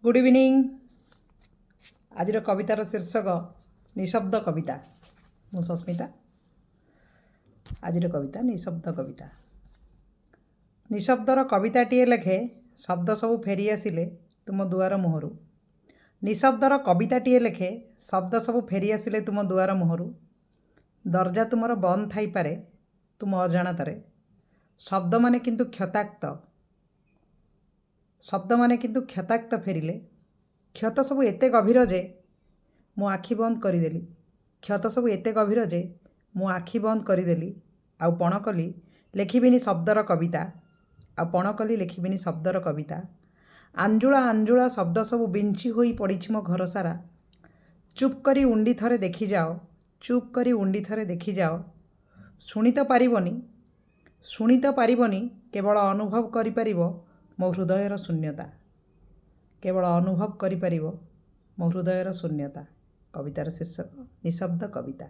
Good evening. आज कवितार शीर्षक निशब्द कविता। मु सस्मिता। आज कविता निशब्द कविता। निशब्दर कविताटीए लेखे शब्द सब फेरी आसिले तुम दुआर मुहरु। निशब्दर कविताटीए लेखे शब्द सब फेरी आसिले तुम दुआर मुहरु। दरजा तुमर बंद थाई पारे तुम अजाणतारे। शब्द माने किंतु क्षताक्त फेरिले। क्षत सब एते गभीर जे मु आखि बंद करदेली। क्षत सब एते गभीर जे मु आखि बंद करदेली। आउ पण कली लेखिबिनी शब्दर कविता। लेखिबिनी शब्दर कविता। आंजुला आंजुला शब्द सब बिंची होई पड़िछि मो घर सारा। चुप करी उंडी थरे देखी जाओ। चुप करी उंडी थरे देखी जाओ। शुणी तो पारिबनी केवल अनुभव करि परिबो मो हृदयर शून्यता। केवल अनुभव करि परिबो मो हृदयर शून्यता। कवितार शीर्षक निशब्द कविता।